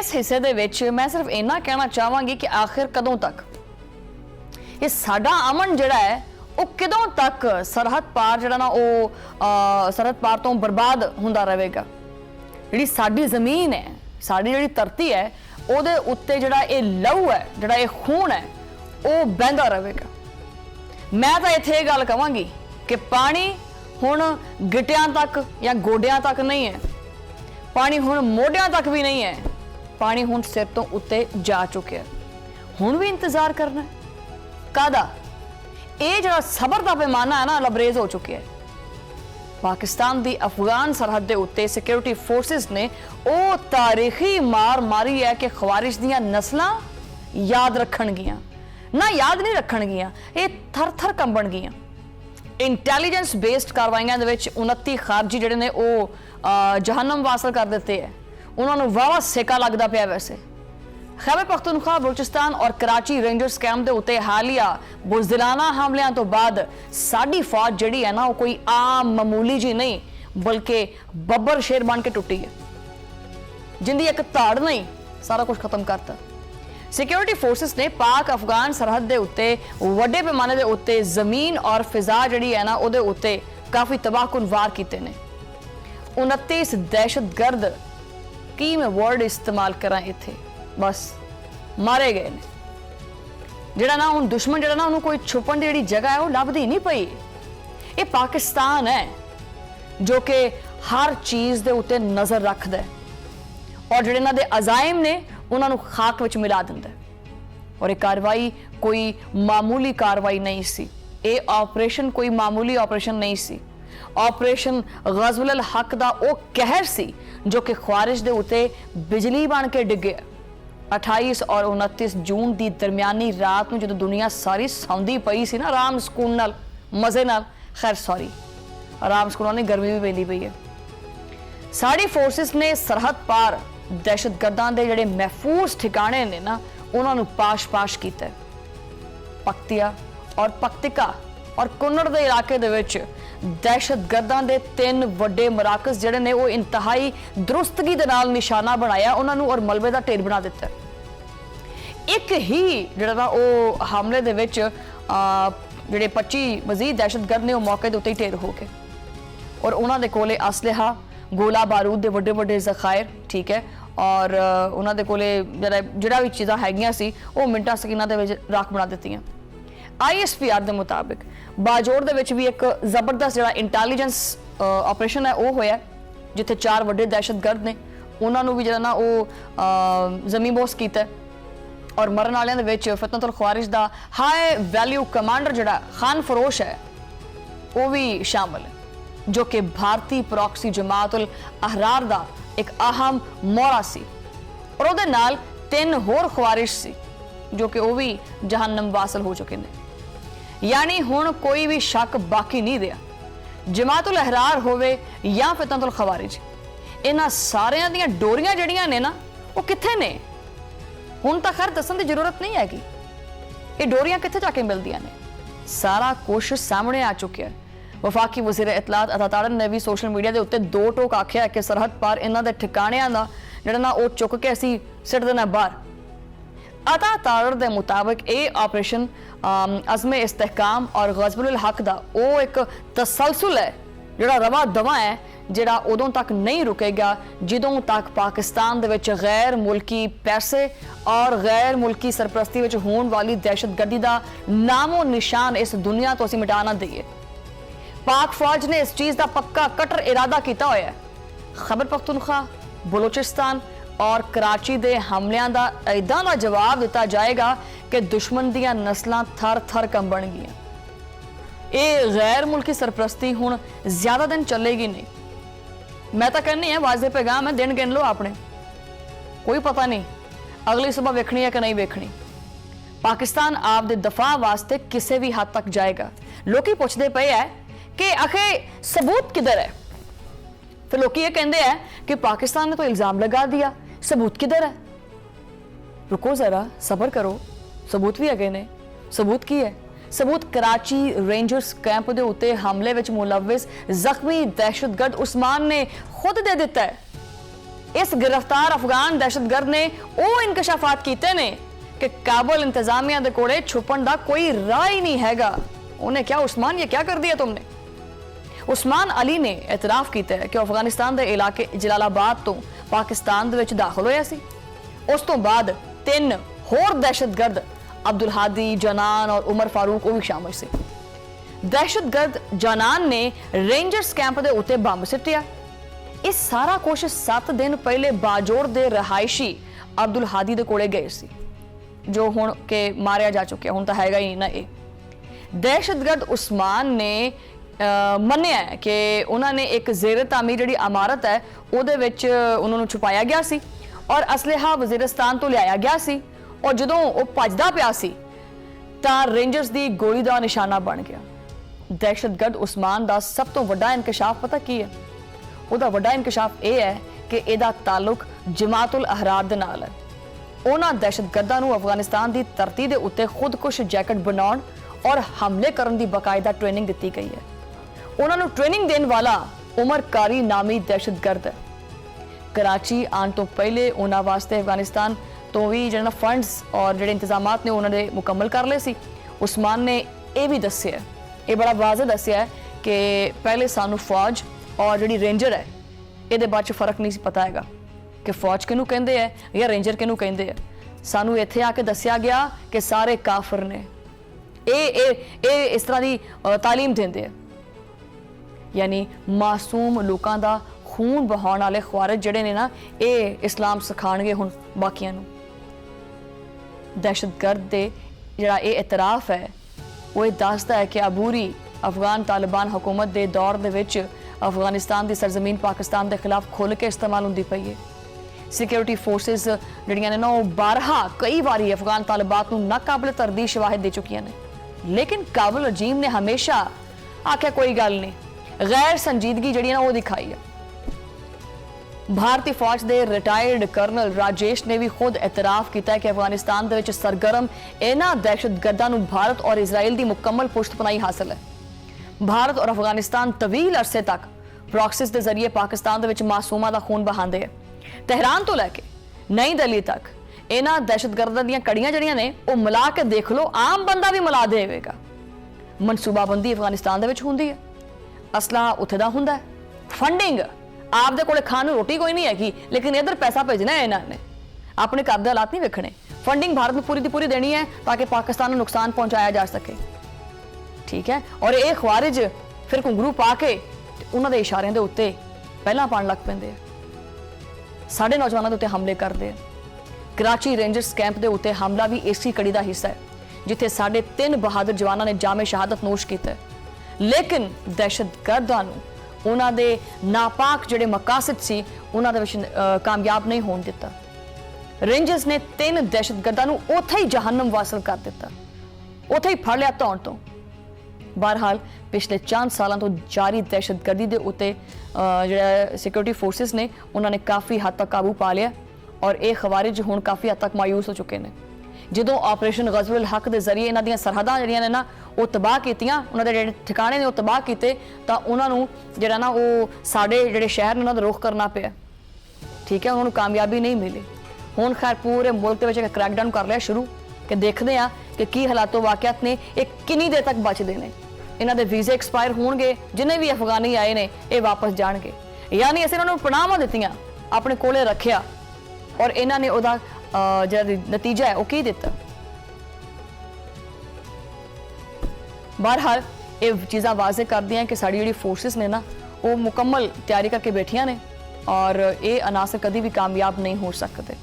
इस हिस्से दे विच मैं सिर्फ इन्ना कहना चाहांगी कि आखिर कदों तक ये साडा अमन जिहड़ा है वो कदों तक सरहद पार जिहड़ा ना वो सरहद पार तो बर्बाद हुंदा रहेगा। जिहड़ी साडी जमीन है, साडी जिहड़ी धरती है, ਉਹਦੇ ਉੱਤੇ ਜਿਹੜਾ ਇਹ ਲਹੂ ਹੈ, ਜਿਹੜਾ ਇਹ ਖੂਨ ਹੈ, ਉਹ ਬਹਿੰਦਾ ਰਹੇਗਾ। ਮੈਂ ਤਾਂ ਇੱਥੇ ਇਹ ਗੱਲ ਕਹਾਂਗੀ ਕਿ ਪਾਣੀ ਹੁਣ ਗਿੱਟਿਆਂ ਤੱਕ ਜਾਂ ਗੋਡਿਆਂ ਤੱਕ ਨਹੀਂ ਹੈ, ਪਾਣੀ ਹੁਣ ਮੋਢਿਆਂ ਤੱਕ ਵੀ ਨਹੀਂ ਹੈ, ਪਾਣੀ ਹੁਣ ਸਿਰ ਤੋਂ ਉੱਤੇ ਜਾ ਚੁੱਕਿਆ। ਹੁਣ ਵੀ ਇੰਤਜ਼ਾਰ ਕਰਨਾ ਕਾਹਦਾ? ਇਹ ਜਿਹੜਾ ਸਬਰ ਦਾ ਪੈਮਾਨਾ ਹੈ ਨਾ, ਲਬਰੇਜ਼ ਹੋ ਚੁੱਕਿਆ ਹੈ। पाकिस्तान की अफगान सरहद के उत्ते सिक्योरिटी फोर्सिस ने वो तारीखी मार मारी है कि खवारिश दियां नस्लां याद रखणगियां ना, याद नहीं रखणगियां, ये थर थर कंबण गियां। इंटैलीजेंस बेस्ड कार्रवाइयां दे विच 29 खारजी जिहड़े ने वो जहन्नम वासल कर दिते है, उन्होंने वावा सेका लगदा पिया। वैसे खैबर पख्तूनख्वा, बलूचिस्तान और कराची रेंजर्स कैंप के उत्ते हालिया बुज़दिलाना हमलियां तो बाद साडी फौज जिहड़ी है ना, वो कोई आम मामूली जी नहीं बल्कि बब्बर शेर बन के टुटी है, जिंदी एक धाड़ नहीं सारा कुछ खत्म करता। सिक्योरिटी फोर्सिस ने पाक अफगान सरहद के उत्ते वड्डे पैमाने के उत्ते जमीन और फिजा जिहड़ी है ना, उहदे उत्ते काफ़ी तबाहकुन वार कीते ने। 29 दहशतगर्द की मैं वर्ड इस्तेमाल करा इत्थे, बस मारे गए ने। जिहड़ा ना हुण दुश्मन जिहड़ा ना उन्होंने कोई छुपण दी जिहड़ी जगह है वो लभदी नहीं पई। ये पाकिस्तान है जो कि हर चीज़ दे उत्ते नज़र रखदा है और जिहड़े इन्हां दे अज़ाइम ने उन्हां नूं खाक विच मिला दिंदा है। और ये कार्रवाई कोई मामूली कार्रवाई नहीं सी, ये ऑपरेशन कोई मामूली ऑपरेशन नहीं सी। ऑपरेशन गज़वुल हक दा वो कहर सी जो कि ख्वारिज दे उत्ते बिजली बन के डिगे। 28 और 29 जून की दरमियानी रात में जो दुनिया सारी सौंदी पई सी ना, आराम सुकून नाल मजे नाल, खैर सॉरी आराम सुकून नहीं, गर्मी भी पैंदी पई है। साड़ी फोर्सिस ने सरहद पार दहशतगर्दां दे जिहड़े महफूज ठिकाने ने ना, उन्होंने पाश पाश किया। पक्तिया और पक्तिका और कुन्नड़ के इलाके दे विच दहशतगर्दां दे 3 वड्डे मराकज़ जिहड़े ने वो इंतहाई दुरुस्तगी दे नाल निशाना बनाया उन्होंने और मलबे का ढेर बना दिता। एक ही जिहड़ा ना वो हमले दे विच जिहड़े 25 मजीद दहशतगर्द ने वो मौके दे उत्ते ही ढेर हो गए और उन्हां दे कोले असलहा, गोला बारूद दे वड्डे वड्डे ज़खायर, ठीक है, और उन्हां दे कोले जिहड़ा भी चीज़ां हैगियां सी वो मिंटां सकीनां दे विच राख बना दित्तियां। ISPR के मुताबिक बाजोड़ दे विच भी एक जबरदस्त जिहड़ा इंटैलीजेंस ऑपरेशन है वो होया, जिथे 4 वड्डे दहशतगर्द ने उन्होंने भी जिहड़ा ना वो ज़मीबोस कीता और मरन वालियां दे विच फितनतुल ख्वारिज दा हाई वैल्यू कमांडर जिहड़ा खान फरोश है वो भी शामिल है, जो कि भारतीय प्रॉक्सी जमातुल अहरार दा एक अहम मोहरा सी और उहदे नाल 3 होर ख्वारिज सी जो कि वो भी जहन्नम वासल हो चुके हैं। यानी हुण कोई भी शक बाकी नहीं रहा। जमातुल अहरार होवे या फितनतुल ख्वारिज, इन्हां सारियां दियां डोरियां जड़ियां ने ना वो कित्थे ने? हुण तां खैर दस्सण दी जरूरत नहीं हैगी, ये डोरियां कित्थे जाके मिलदियां ने, सारा कुछ सामने आ चुकिया है। वफाकी वज़ीर इतलात अता ताड़न ने भी सोशल मीडिया के उत्ते 2 टोक आख्या है कि सरहद पार इन्हां दे ठिकाणियां दा जिहड़ा ना वो चुक के असीं सिट देना बाहर। अता ताड़र के मुताबिक ये ऑपरेशन अज़मे इस्तेहकाम और गज़वुल हक दा वो एक तसलसल है जिहड़ा रवा दवा है, जिहड़ा उदों तक नहीं रुकेगा जदों तक पाकिस्तान दे विच गैर मुल्की पैसे और गैर मुल्की सरपरस्ती विच होण वाली दहशतगर्दी दा नामो निशान इस दुनिया तो असीं मिटा ना दईए। पाक फौज ने इस चीज़ का पक्का कट्टर इरादा किया होया है। खैबर पख्तूनख्वा, बलूचिस्तान और कराची दे हमलियां दा इदां दा जवाब दिता जाएगा कि दुश्मन दियां नस्लां थर थर कंबण गियां। ये गैर मुल्की सरपरस्ती हुण ज्यादा दिन चलेगी नहीं। मैं तो कहनी है वाज़े पैगाम है, दिन गिन लो अपने, कोई पता नहीं अगली सुबह वेखनी है कि नहीं वेखनी। पाकिस्तान आपदे दफा वास्ते किसी भी हद तक जाएगा। लोग पुछते पे है कि आखिर सबूत किधर है? फिर लोग ये कहते हैं कि पाकिस्तान ने तो इल्जाम लगा दिया, सबूत किधर है? रुको जरा, सबर करो, सबूत भी अगे ने। सबूत की है? सबूत कराची रेंजर्स कैंप के उत्ते हमले विच मुलविस जख्मी दहशतगर्द उस्मान ने खुद दे दिता है। इस गिरफ्तार अफगान दहशतगर्द ने वो इंकशाफात कीते ने कि काबुल इंतजामिया दे कोले छुपन दा कोई राह ही नहीं हैगा। उन्हें क्या उस्मान, ये क्या कर दिया तुमने? उस्मान अली ने एतराफ किया है कि अफगानिस्तान के इलाके जलालाबाद तो पाकिस्तान दे विच दाखिल होया सी। उस तो बाद 3 होर दहशतगर्द अब्दुल हादी, जनान और उमर फारूक वो भी शामिल से। दहशतगर्द जनान ने रेंजर्स कैंप के उत्ते बंब सिटिया। इस सारा कुछ 7 दिन पहले बाजोड़ के रहायशी अब्दुल हादी के कोले गए सी, जो हुण के मारिया जा चुके, हुण तां हैगा ही ना। ये दहशतगर्द उस्मान ने मन्निया है कि उन्होंने एक ज़ेर तामीर जिहड़ी इमारत है उहदे विच उन्होंने छुपाया गया सी और असलहा वजीरिस्तान तो लियाया गया सी, और जदों वो भजदा पिया सी तां रेंजर्स की गोली का निशाना बन गया। दहशतगर्द उस्मान का सब तो वड्डा इंकशाफ पता की है? ਉਹਦਾ ਵੱਡਾ ਇੰਕਸ਼ਾਫ ਇਹ ਹੈ ਕਿ ਇਹਦਾ ਤਾਲੁਕ ਜਮਾਤ ਉਲ ਅਹਰਾਰ ਦੇ ਨਾਲ ਹੈ। ਉਹਨਾਂ ਦਹਿਸ਼ਤਗਰਦਾਂ ਨੂੰ ਅਫਗਾਨਿਸਤਾਨ ਦੀ ਧਰਤੀ ਦੇ ਉੱਤੇ ਖੁਦਕੁਸ਼ ਜੈਕਟ ਬਣਾਉਣ ਔਰ ਹਮਲੇ ਕਰਨ ਦੀ ਬਕਾਇਦਾ ਟ੍ਰੇਨਿੰਗ ਦਿੱਤੀ ਗਈ ਹੈ। ਉਹਨਾਂ ਨੂੰ ਟ੍ਰੇਨਿੰਗ ਦੇਣ ਵਾਲਾ ਉਮਰ ਕਾਰੀ ਨਾਮੀ ਦਹਿਸ਼ਤਗਰਦ ਹੈ। ਕਰਾਚੀ ਆਉਣ ਤੋਂ ਪਹਿਲੇ ਉਹਨਾਂ ਵਾਸਤੇ ਅਫਗਾਨਿਸਤਾਨ ਤੋਂ ਵੀ ਜਿਹੜਾ ਫੰਡਸ ਔਰ ਜਿਹੜੇ ਇੰਤਜ਼ਾਮਾਤ ਨੇ ਉਹਨਾਂ ਦੇ ਮੁਕੰਮਲ ਕਰ ਲਏ ਸੀ। ਉਸਮਾਨ ਨੇ ਇਹ ਵੀ ਦੱਸਿਆ, ਇਹ ਬੜਾ ਵਾਜ਼ਿਹ ਦੱਸਿਆ ਹੈ ਕਿ ਪਹਿਲੇ ਸਾਨੂੰ ਫੌਜ और जी रेंजर है ये बारे फर्क नहीं पता है कि फौज किनू कहते हैं या रेंजर किनू कहते हैं। सानू इत्थे आके दसिया गया कि सारे काफिर ने ए इस तरह की तालीम देंदे है, यानी मासूम लोगों का खून बहाने वाले ख्वारिज जिहड़े ने ना ये इस्लाम सिखाणगे हुण बाकियां नू। दहशतगर्द दे जिहड़ा ये इतराफ है वो ये दसदा है कि अबूरी अफगान तालिबान हुकूमत के दौर दे विच अफगानिस्तान की सरजमीन पाकिस्तान के खिलाफ खुल के इस्तेमाल होंदी पई है। सिक्योरिटी फोर्सिस जिहड़ियां ने ना वो बारहा कई बारी अफगान तालिबान नूं नाकाबिल तरदीद शवाहिद दे चुकियां ने, लेकिन काबुल रजीम ने हमेशा आख्या कोई गल नहीं, गैर संजीदगी जिहड़ी ना वो दिखाई है। भारतीय फौज के रिटायर्ड कर्नल राजेश ने भी खुद एतराफ किया है कि अफगानिस्तान दे विच सरगर्म इन्हां दहशतगर्दां नूं भारत और इजराइल की मुकम्मल पुश्तपनाही हासिल है। भारत और अफगानिस्तान तवील अरसे तक प्रॉक्सिस के जरिए पाकिस्तान के मासूमां का खून बहाते हैं। तेहरान तो लैके नई दिल्ली तक इन्हां दहशतगर्दां दीयां कड़ियां जड़ियां ने वो मिला के देख लो, आम बंदा भी मिला देगा। मनसूबाबंदी अफगानिस्तान दे विच हुंदी है, असला उत्थे दा हुंदा है, फंडिंग आपदे कोले खाण नूं रोटी कोई नहीं हैगी, लेकिन इधर पैसा भेजना है इन्होंने, अपने घर के हालात नहीं वेखने। फंडिंग भारत में पूरी की पूरी देनी है ताकि पाकिस्तान को नुकसान पहुंचाया जा सके, ठीक है। और ये ख्वारिज फिर घुंगरू पा के उन्होंने इशारियां के उत्ते पहला पाण लग पैंदे, साढ़े नौजवानों के उत्ते हमले करते हैं। कराची रेंजर्स कैंप के उत्ते हमला भी इसी कड़ी का हिस्सा है, जिथे साढ़े 3 बहादुर जवानों ने जामे शहादत नोश किया, लेकिन दहशतगर्दां नूं उन्हां दे नापाक जिहड़े मकासद सी उन्हां दे विच कामयाब नहीं होण दिता। रेंजर्स ने 3 दहशतगर्दां नूं उत्थे ही जहन्नम वासल कर दिता, उत्थे ही फड़ लिया धौण तो। बहरहाल पिछले 4 सालों तो जारी दहशतगर्दी के उत्ते जो सिक्योरिटी फोर्सिस ने उन्होंने काफ़ी हद तक काबू पा लिया और ये खवारिज हुण काफ़ी हद तक मायूस हो चुके हैं। जो ऑपरेशन गज़वुल हक के जरिए इन्हां दीयां सरहदां जिहड़ियां ने ना वो तबाह कीतियां, उन्हां दे जिहड़े ठिकाने ने वो तबाह कीते, तां उन्हां नूं जिहड़ा ना वो साडे जिहड़े शहर ने उन्हां दा रुख करना पिया, ठीक है। उन्होंने कामयाबी नहीं मिली। हुण खैर पूरे मुल्क दे विच इक क्रैकडाउन कर लिया शुरू कि देखते हैं कि की हालातों वाक़ियात ने ये किन्नी देर तक बचते हैं। इन्हां दे वीज़े एक्सपायर होणगे, जिन्हें भी अफगानी आए ने ये वापस जाणगे, यानी असीं इन्हां नूं पनाहां दित्तियां, अपने कोले रखिया और इन्हां ने उहदा जिहड़ा नतीजा है वो की दिता। बहरहाल ये चीज़ां वाज़े करदियां कि साड़ी जिहड़ी फोर्सिस ने ना वो मुकम्मल तैयारी करके बैठियां ने और ये अनासर कभी भी कामयाब नहीं हो सकते।